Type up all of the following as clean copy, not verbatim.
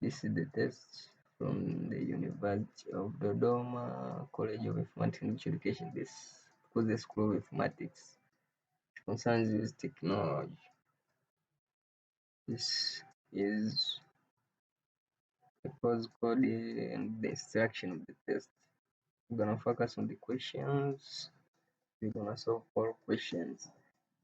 This is the test from the University of Dodoma College of Informatics and Education. This because the School of Informatics concerns with technology. This is the course code and the instruction of the test. We're gonna focus on the questions. We're gonna solve 4 questions.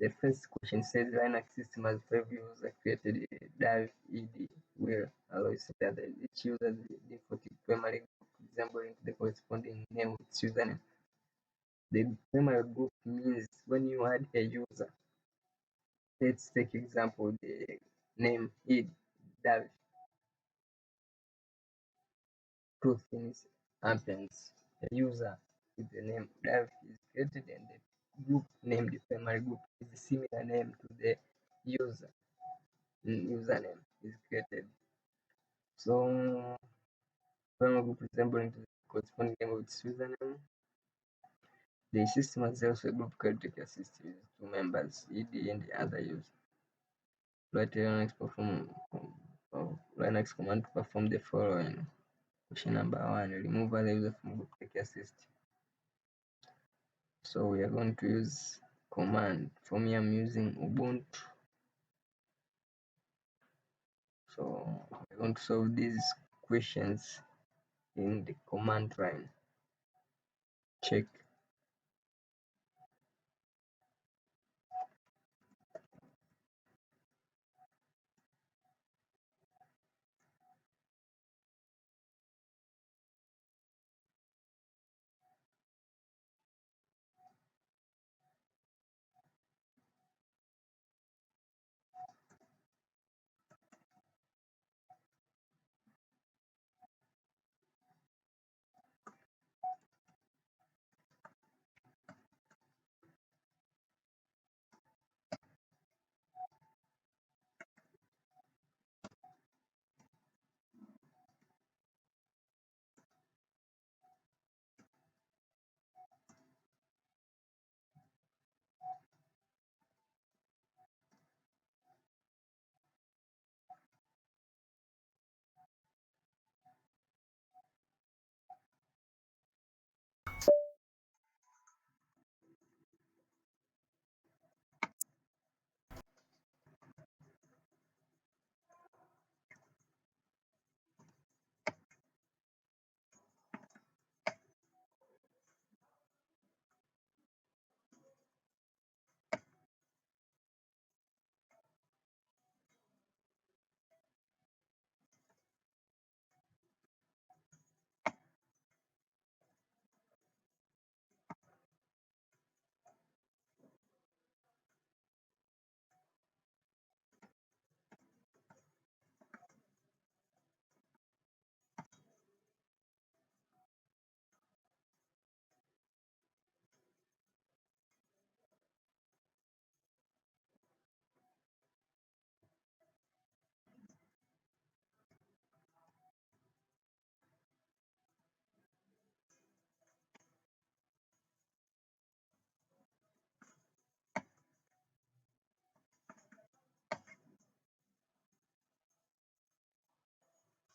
The first question says Linux system has 5 users created a div ed where allows that each user the default primary group resembling the corresponding name of its username. The primary group means when you add a user. Let's take example the name id div. Two things happens. The user with the name div is created and the group name, the primary group, is a similar name to the user. Username is created. So primary group resembling to the corresponding name of its username. The system has also a group character system with 2 members, ed and the other user. Write Linux command to perform the following. Question number 1, remove other user from group character system. So we are going to use command. For me, I'm using Ubuntu. So we're going to solve these questions in the command line. Check.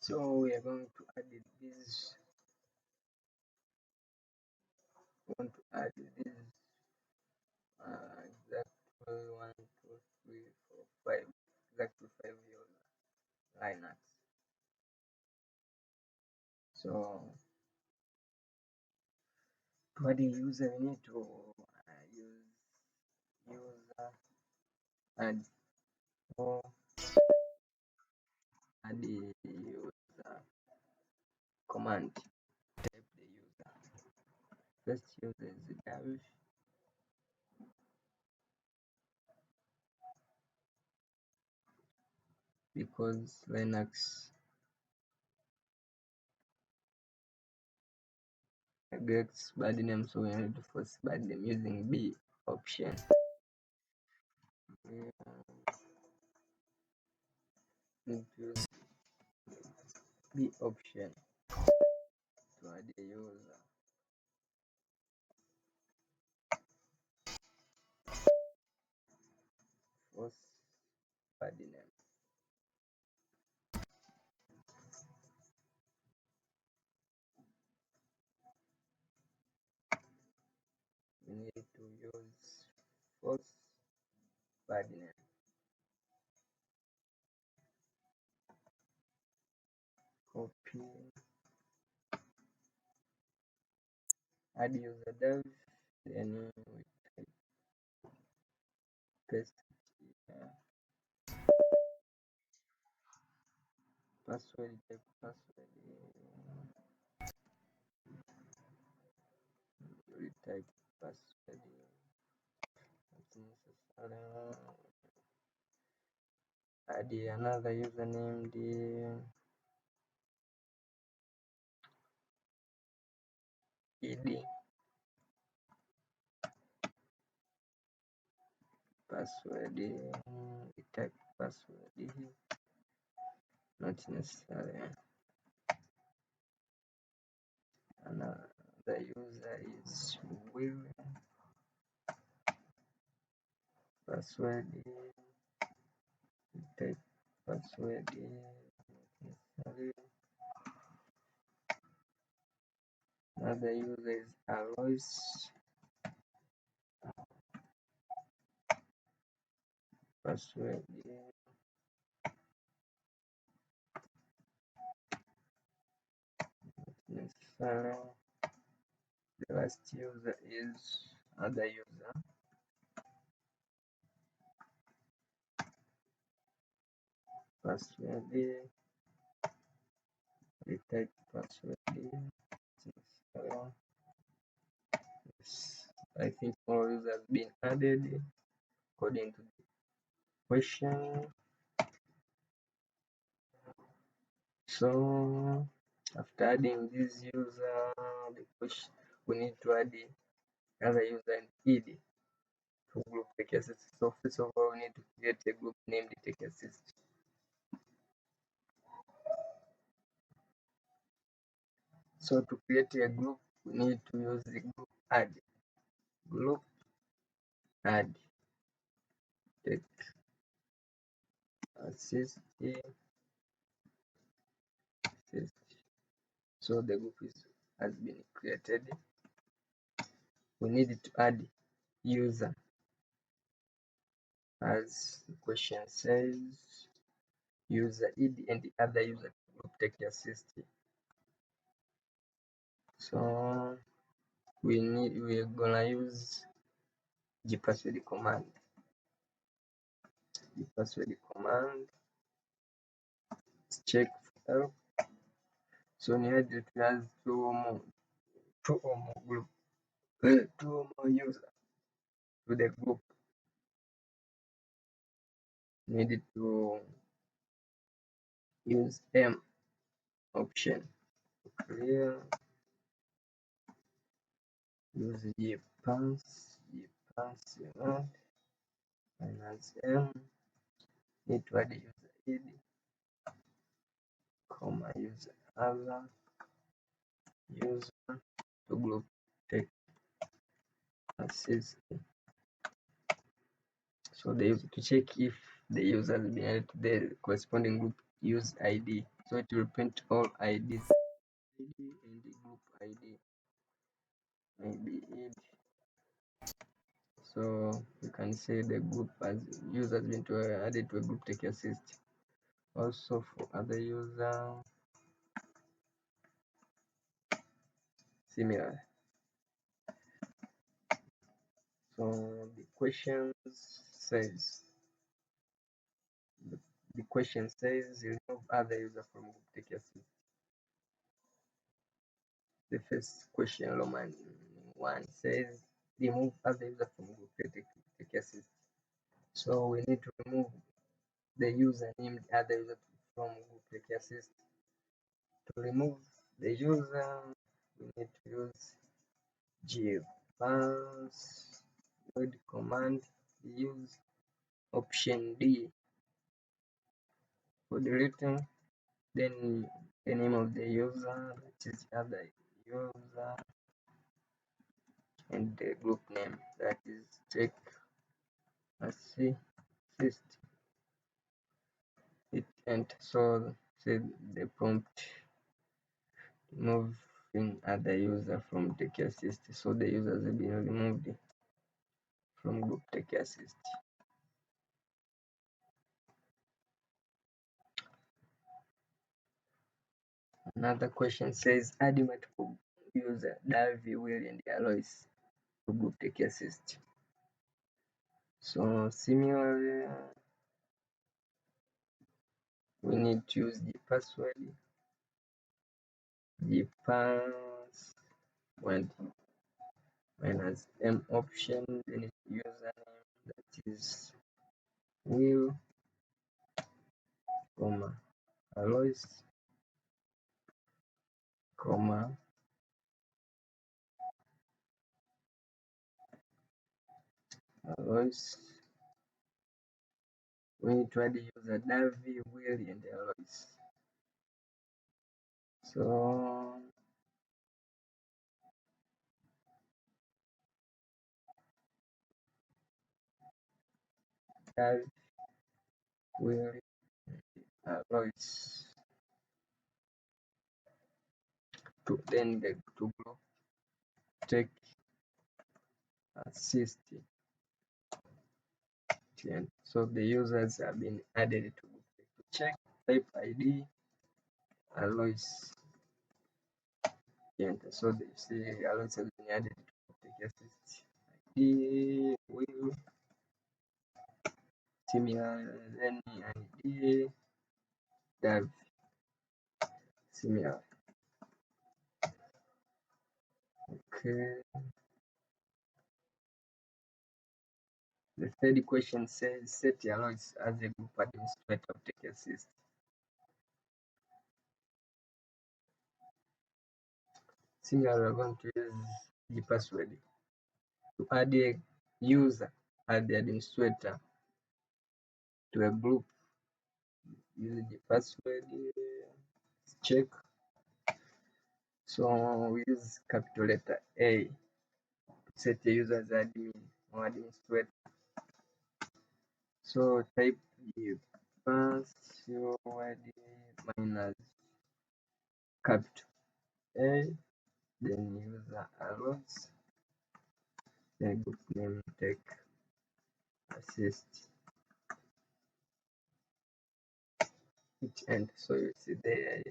So we are going to add this. We want to add this exactly 1, 2, 3, 4, 5, exactly 5 user Linux. So to add a user, we need to use user add or add the user command. Type the user. First user is David. Because Linux gets bad name, so we need to force bad name using B option. We need to use B option to add a user. Force bad name. need to use false bad name. Copy, add user dev, then we paste here. Password, type password, we type password, that's necessary. Add another username, the id, password, we type password, not necessary. Another user is will, password, type password, not necessary. Another user is Alois, password, not necessary. The last user is other user, password, we type password, necessary. Yes, I think all users have been added according to the question. So after adding this user, the question, we need to add the other user and id to group tech assist. So first of all, we need to create a group named tech assist. So to create a group, we need to use the group add. Group add tech assist. So the group has been created. We need to add user, as the question says, user id and the other user group tech assist. So we're gonna use gpassword command. Gpassword command, check for help. So near it has two or more group, two or more user to the group. Need to use M option. Clear. Use gpass minus M. Need to add user id, comma user other user to group tech assist. So to check if the user has been added to the corresponding group, use ID. So it will print all IDs, ID and the group ID. Maybe it. So you can say the group as user has been added to a group tech assist. Also for other user, similar. So the question says remove other user from group tech assist. The first question, Roman 1, says remove other user from group tech assist. So we need to remove the user named other user from group tech assist. To remove the user, we need to use gpass void command, use option D for deleting, then the name of the user, which is other user, and the group name, that is tech assist. Hit enter. So say the prompt removing other user from tech assist. So the users have been removed. from group take assist. Another question says add multiple user Davy, Will and Alois to group take assist. So similarly, we need to use the password, the password minus M option, then username that is Will, comma Alois, comma Alois. We need to add the user Davy, Will and Alois. So Davy, Will, Alois to then get to group take assist. So the users have been added to group take. Check type ID Alois. So they see Alois has been added to group take assist. ID Will similar, then ID Dav similar. Okay. The third question says set Alois as a group administrator of take assist. Similarly, we're going to use the password to add a user as the administrator to a group using the password. Check. So we use capital letter A to set the user as admin or administrator. So type the password minus capital A, then user allows, then group name take assist, hit enter. So you see the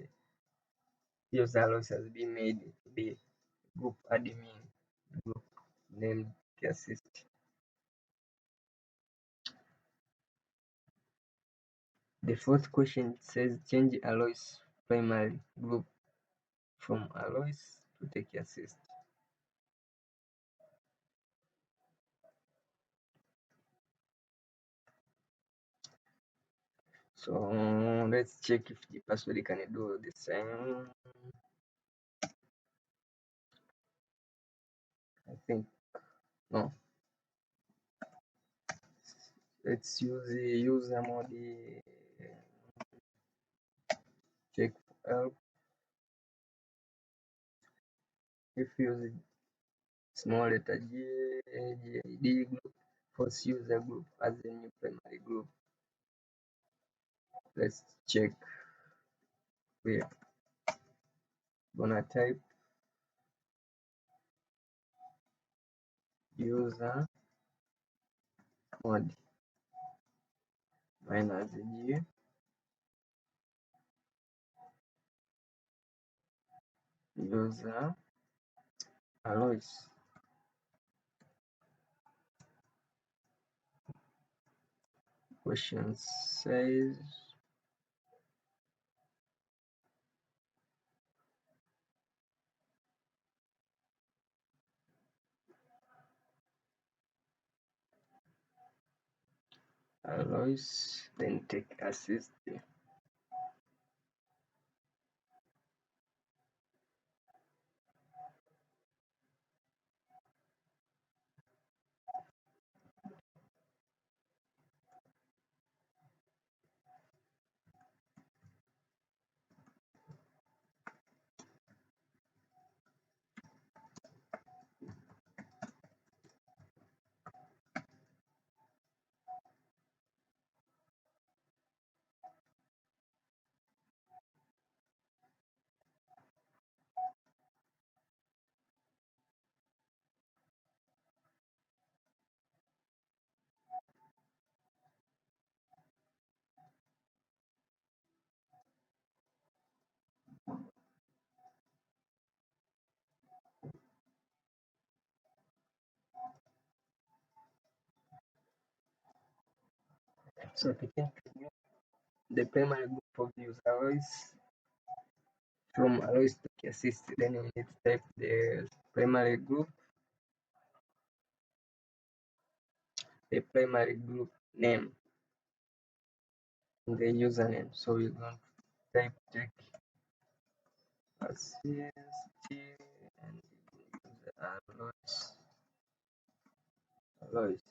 user allows has been made to be group admin, group name take assist. The fourth question says change Alois primary group from Alois to take assist. So let's check if the password can do the same. I think no. Let's use the user mode. Check help. If you use small letter G group, force user group as a new primary group. Let's check. We're gonna type user mode minus G user Alois. Question says Alois, then take assist. So to change the primary group of the user alloys from alloys to key assist, then we need to type the primary group, the primary group name, and the username. So we're going to type check assist and user alloys.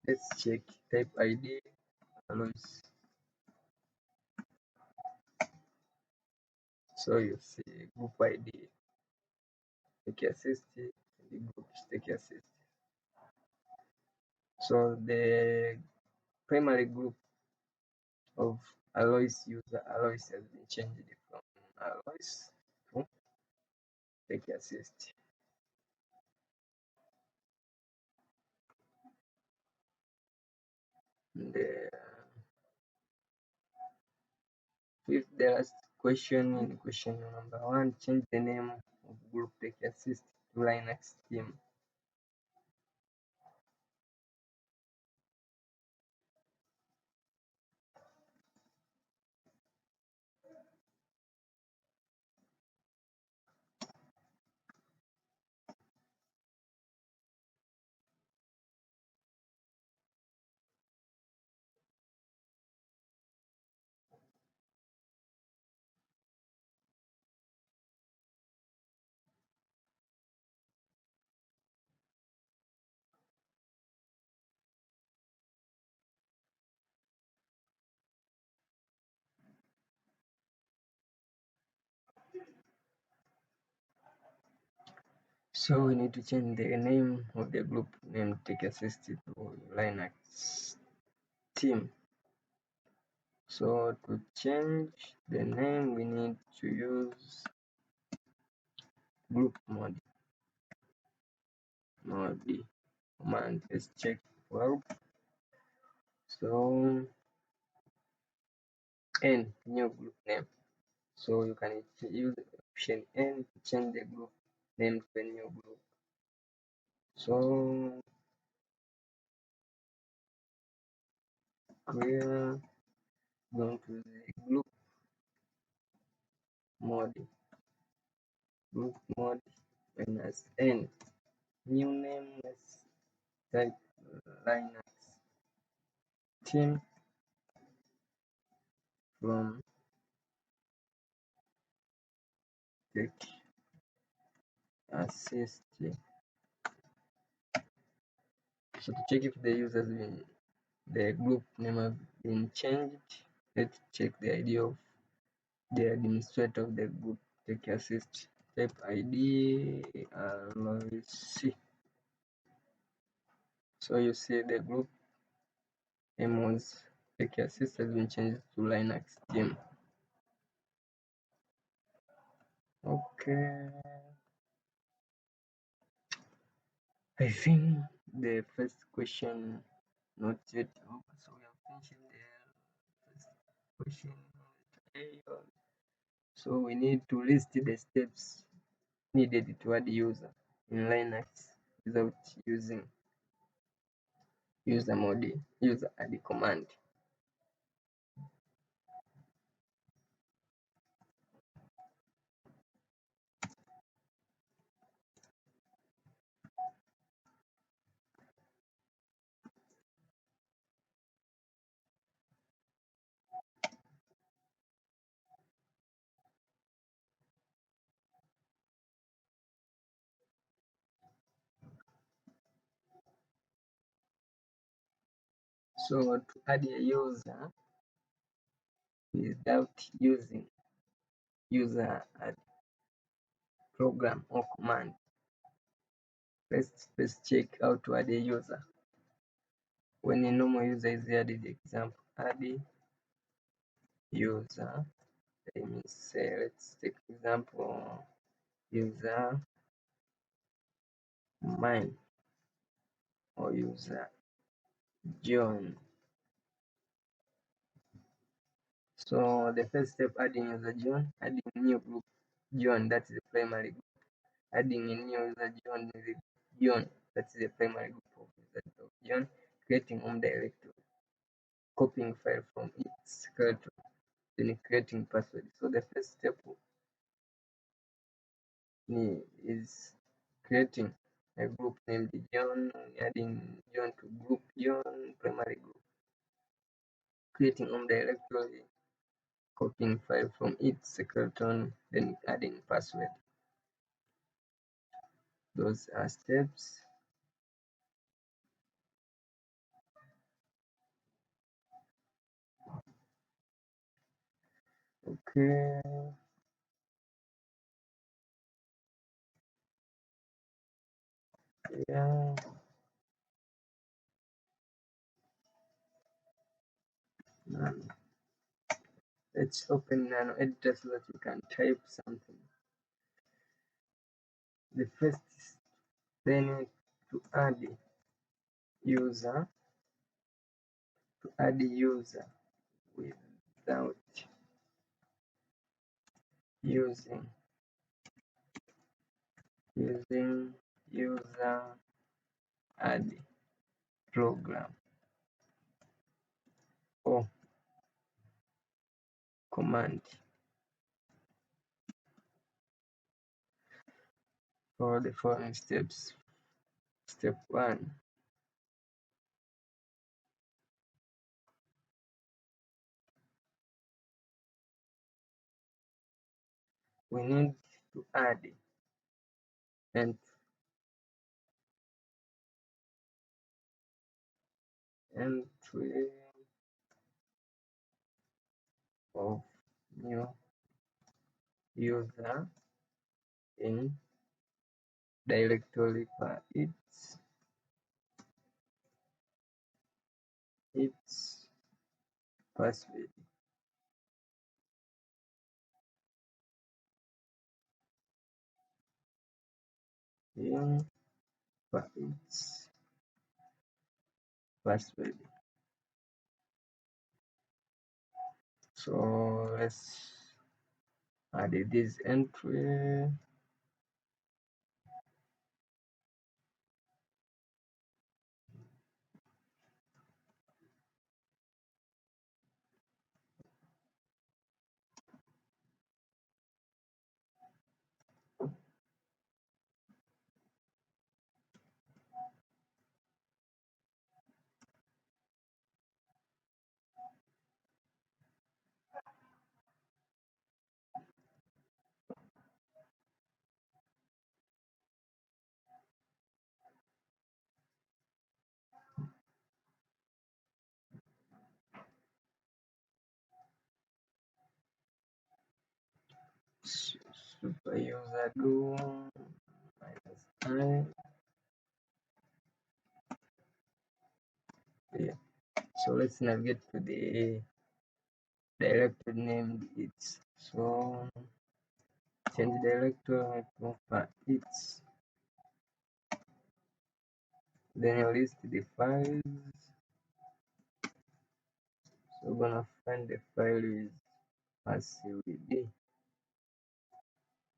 Let's check type ID alloys. So you see group ID take assist, the group take assist. So the primary group of alloys user alloys has been changed from alloys to take assist. The last question, in question number 1, change the name of group take assist to Linux team. So we need to change the name of the group name take assist to Linux team. So to change the name, we need to use group mode command. Let's check well. So N, new group name. So you can use option N to change the group name to a new group. So we're going to the group mode minus N. New name, let's type Linux team from take assist. So to check if the group name have been changed, let's check the ID of the administrator of the group take assist. Type ID C. So you see the group name was take assist has been changed to Linux team. Okay, I think the first question not yet over, so we have finished the first question. So we need to list the steps needed to add user in Linux without using user add command. So to add a user without using user add program or command, let's check how to add a user. When a normal user is added, example add user, let me say, let's take example user mine or user John. So the first step, adding user John, adding new group John, that's the primary group. Adding a new user John, that's the primary group of user of John. Creating home directory. copying file from its skeleton, then creating password. So the first step is creating a group named John, adding John to group John, primary group, creating home directory, copying file from its skeleton, then adding password. Those are steps. Okay. Yeah. Let's open Nano Editor so that you can type something. The first is then to add user without using user add program or command. For the following steps. Step 1, we need to add entry of new user in directory for its password in for its password. So let's add this entry. Super user do -i. Yeah. So let's navigate to the directory named its. So change directory for its. Then you list the files. So we're gonna find the file is passwd.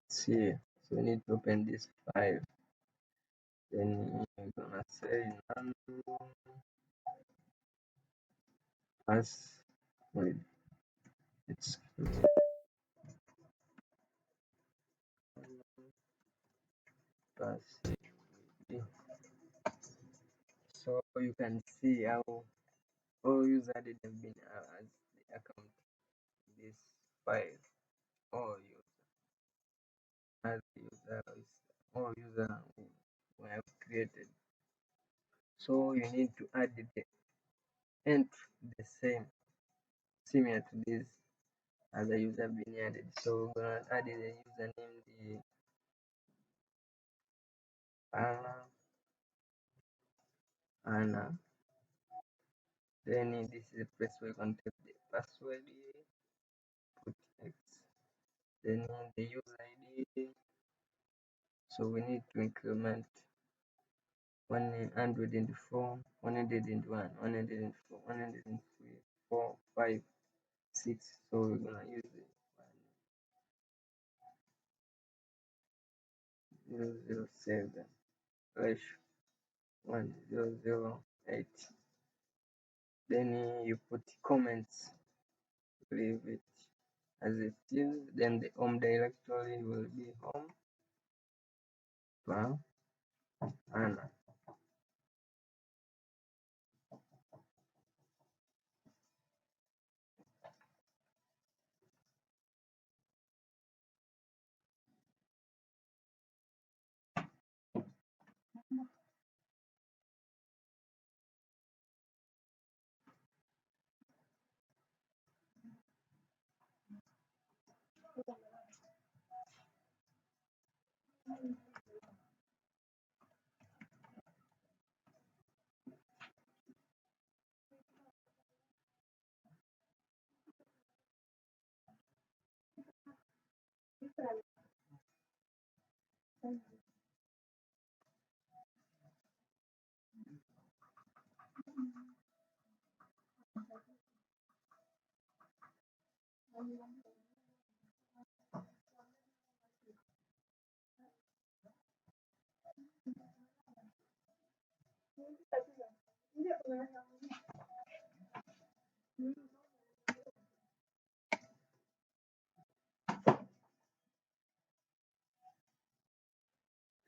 It's here. So we need to open this file. Then we're gonna say nano password. It's password. So you can see how all user did have been as the account in this file. All user as the user is all user who have created. So you need to add the entry the same similar to this as a user being added. So we're gonna add the username the Anna. Then this is the place where you can type the password, put X, then the user ID. So we need to increment 104, 101, 104, 103, 4, 5, 6. So we're gonna use it 1007 / 1008. then you put comments, leave it as it is, then the home directory will be home plan Anna.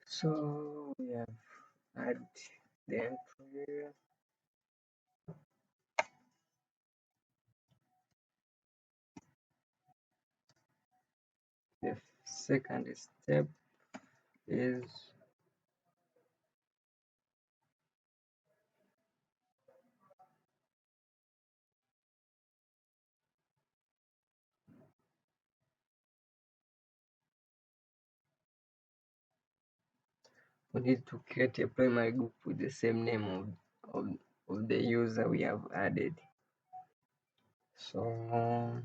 So we have add the entry. The second step is we need to create a primary group with the same name of the user we have added. So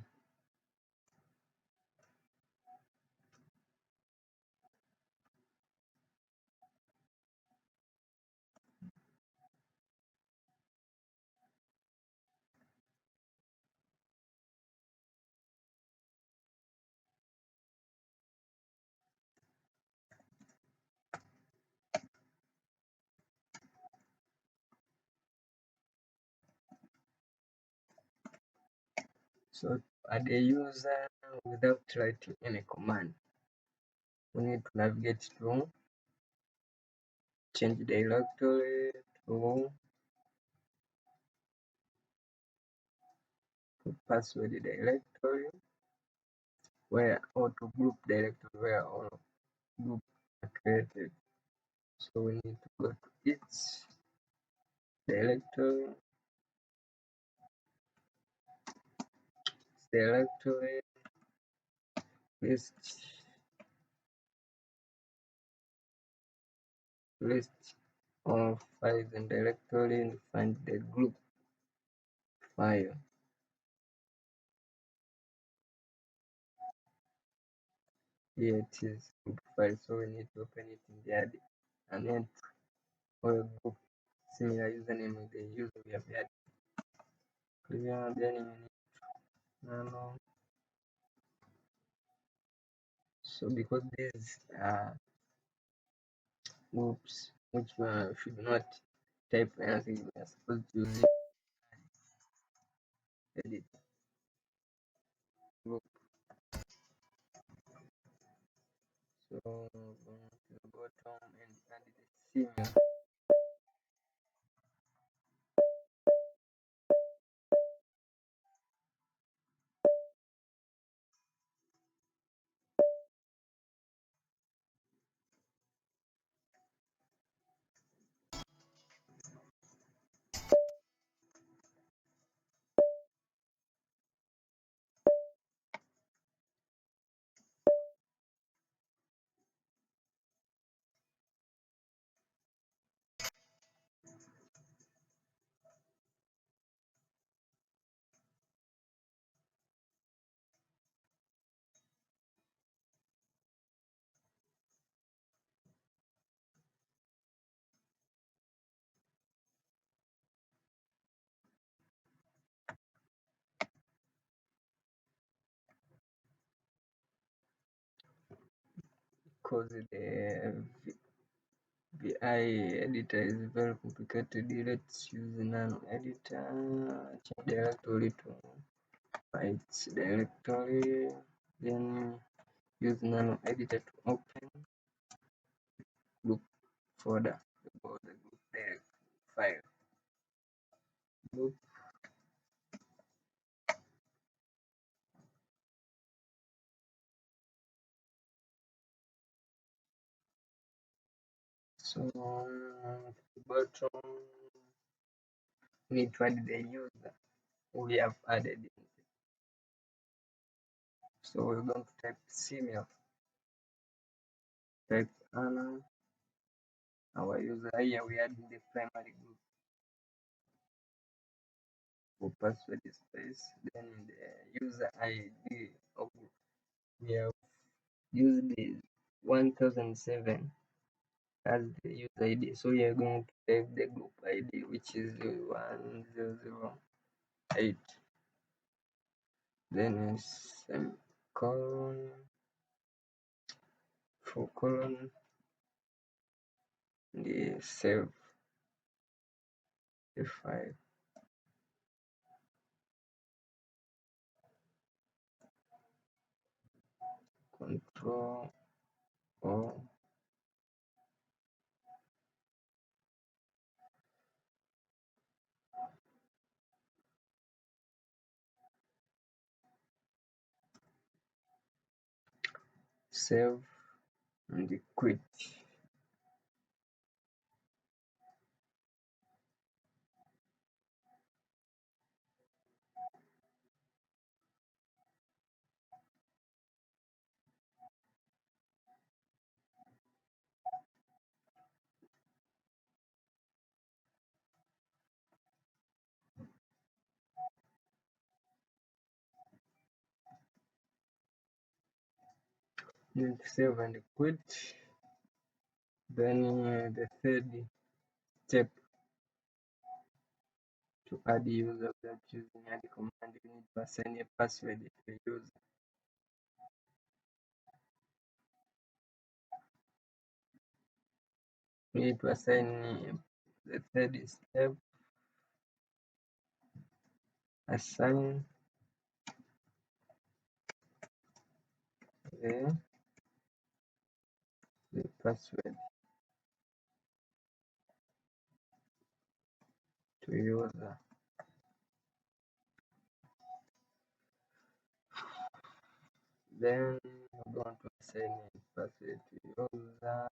so to add a user without writing any command, we need to navigate to change directory to password directory where or to group directory where all groups are created. So we need to go to its directory, list of files and directory and find the group file. Here it is, group file. So we need to open it in the add and then or a group similar username with the user we have added. Clear, then you need nano. So because these are groups which should not type anything, we are supposed to use edit group. So go to the bottom and add the similar. Because VI editor is very complicated. Let's use nano editor. Change directory to bytes directory. Then use nano editor to open group folder about the group direct file. Group so bottom we need to add the user we have added in. So we're going to type CMF, type Anna, our user here we add in the primary group for password space, then the user ID of we have used the 1007 as the user ID, so we are going to type the group ID which is 1008, then semicolon for colon, the save the file, control or save and quit. Need to save and quit. Then the third step to add user without using add command, you need to assign a password to the user. We need to assign the third step, assign the password to user. Then we're going to assign a password to user.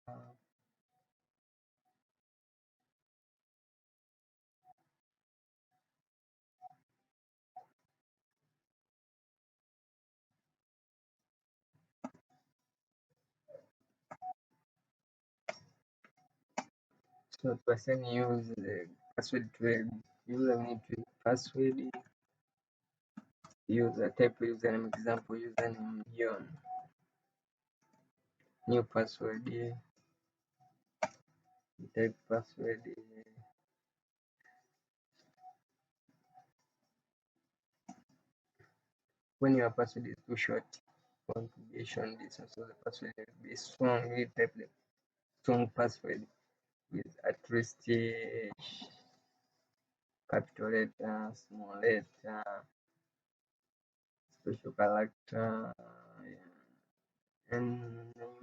So to assign the password to a user, we need to password user, type username, example username John, new password, type password when your password is too short, want to be shown this, so the password will be strong. We type the strong password with at least capital letter, small letter, special character, and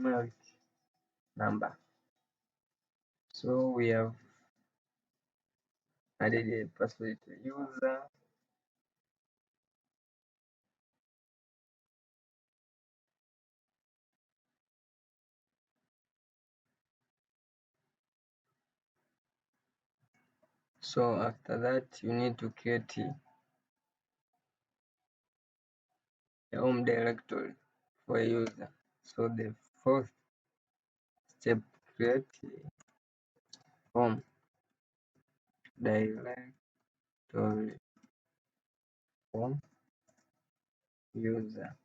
numeric number. So we have added a password to user. So after that, you need to create a home directory for a user. So the fourth step, create home directory for user.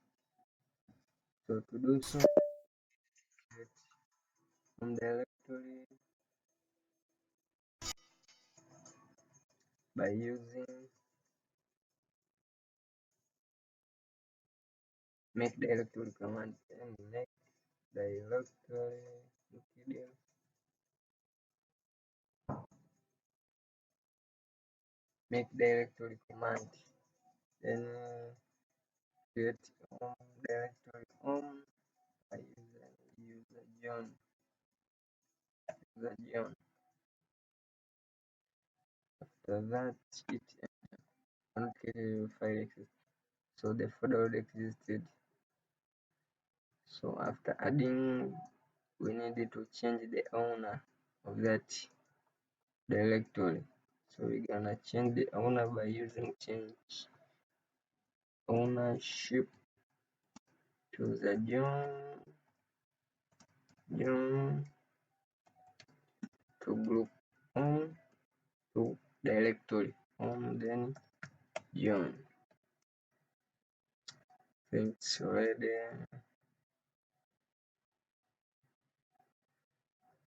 So to do so, create home directory by using make directory command and make directory make directory command, then create directory by user John. After that, it uncreated file exists. So the folder already existed. So after adding, we needed to change the owner of that directory. So we're gonna change the owner by using change ownership to the John to group home to directory home, then John. It's already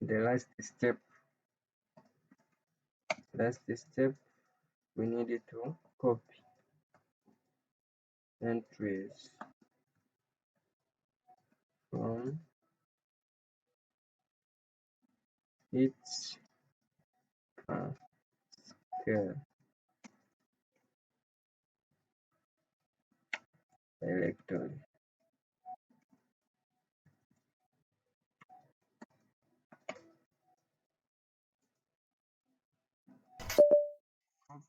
the last step. We needed to copy entries from its Pascal directory. Copy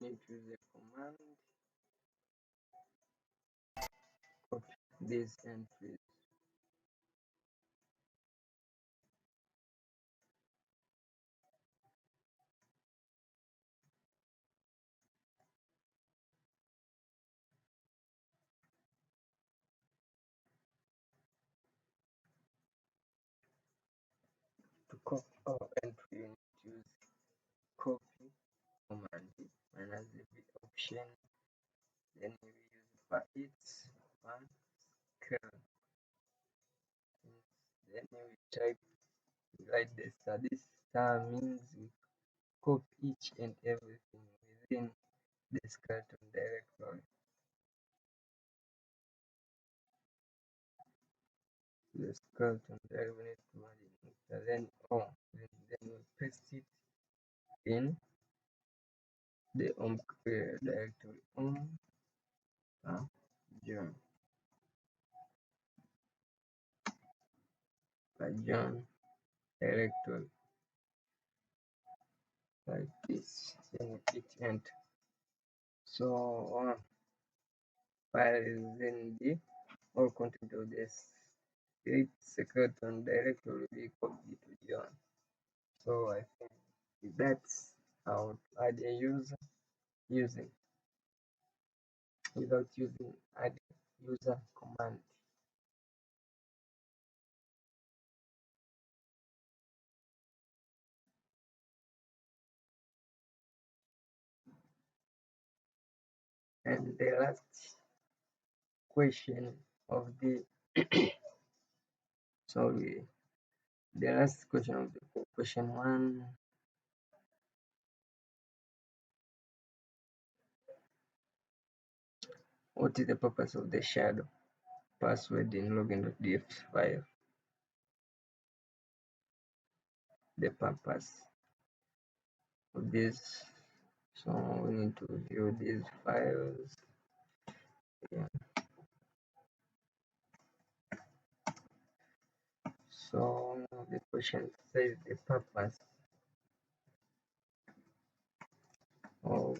into the command, copy these entries. To copy our entry, you need to use copy command minus the V option, then we use for its Pascal. Then we type write the star. This star means we copy each and everything within the skeleton directory. The skeleton directory we need to add it, then we paste it in the directory John John directory like this, then we hit enter. So file is in the all content of this skeleton directory will be copied to John. So I think that's how to add a user using without using add user command. And the last question of the sorry, the last question of the question one. What is the purpose of the shadow password in login.df file? The purpose of this. So we need to view these files. Yeah. So the question says the purpose of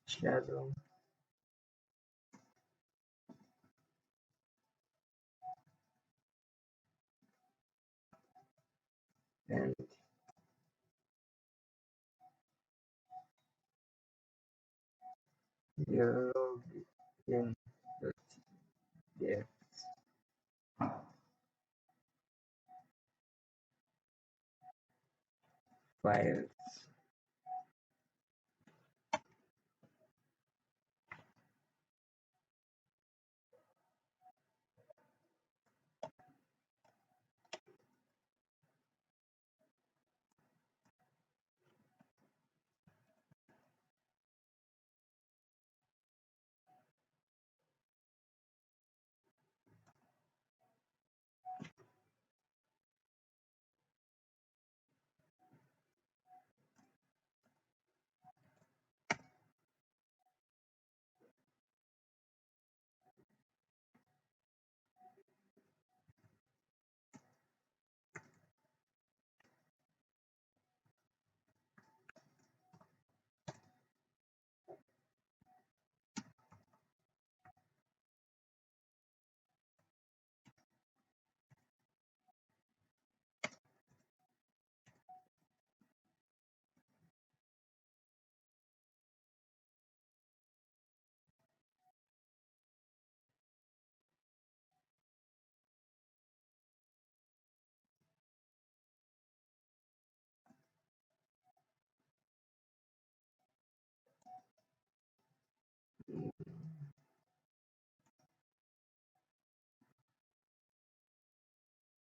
shadow and the login.df files.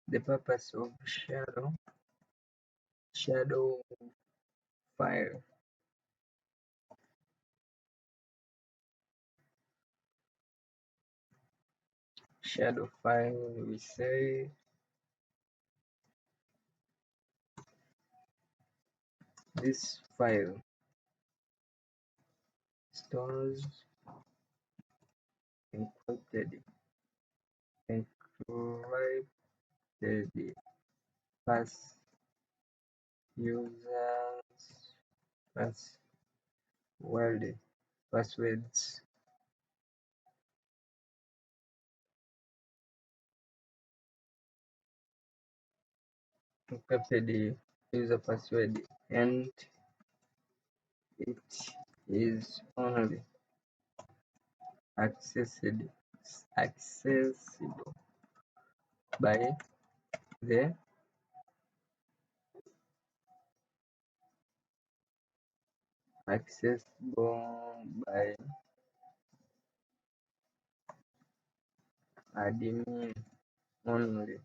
The purpose of shadow file. Shadow file, we say this file stores encrypted pass users passwords encrypted user password, and it is only accessible by the accessible by admin only,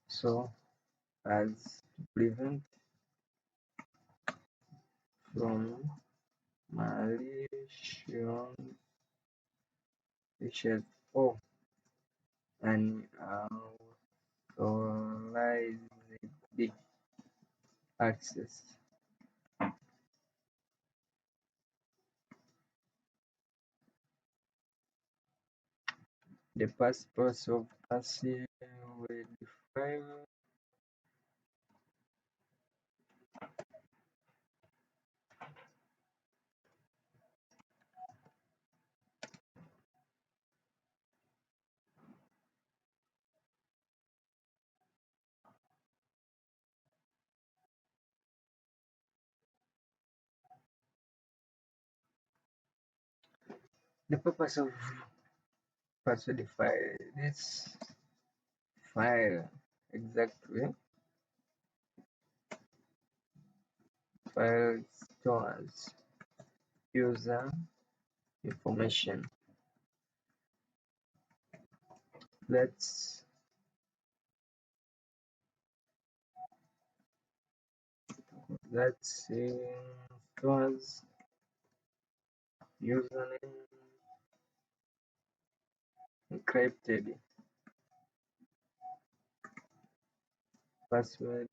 so as to prevent from malicious or unauthorized access. The purpose of password file. The purpose of password file. This file exactly file stores user information. Let's see stores username encrypted password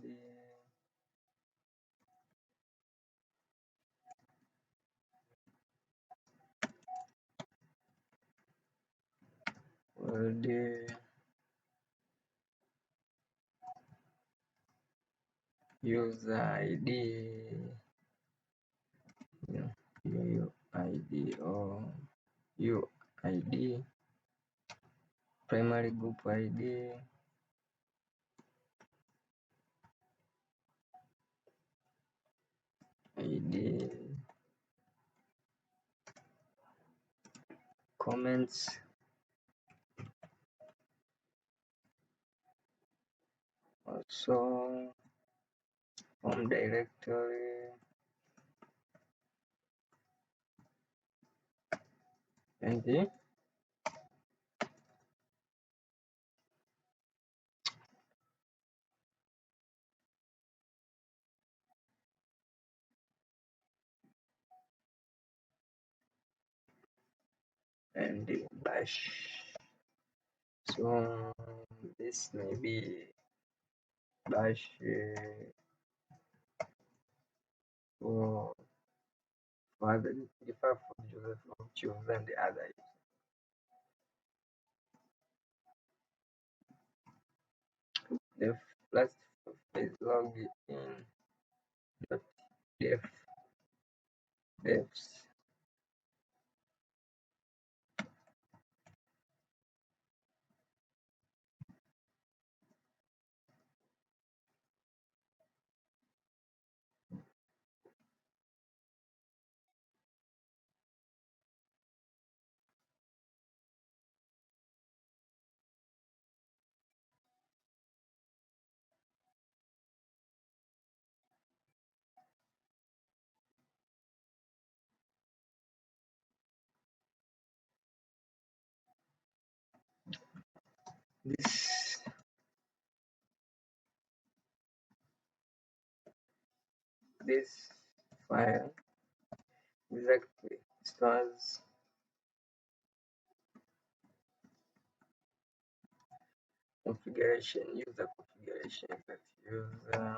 the user ID, yeah, UID or UID, primary group ID, ID, comments, also home directory, and the bash. So this may be bash for the differ from user from choose and the other. The last is log in def devs. This this file exactly stores configuration, user configuration, that user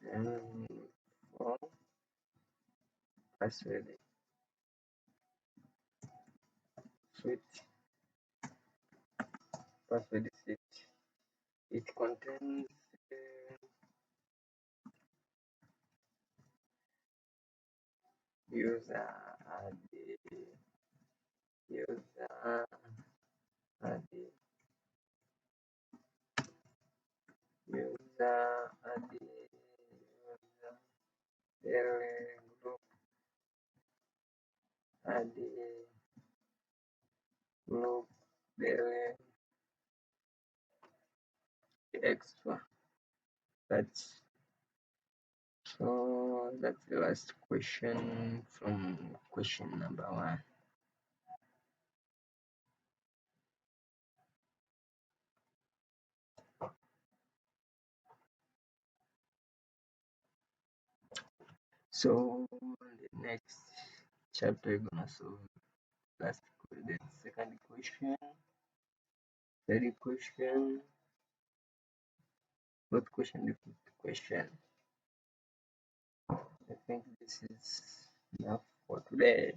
configuration for password suite. Password suite. It contains user ID, user ID, user ID, user group ID, group extra. That's so. That's the last question from question number 1. So the next chapter you're gonna solve last the second question, third question, fourth question, the fifth question. I think this is enough for today.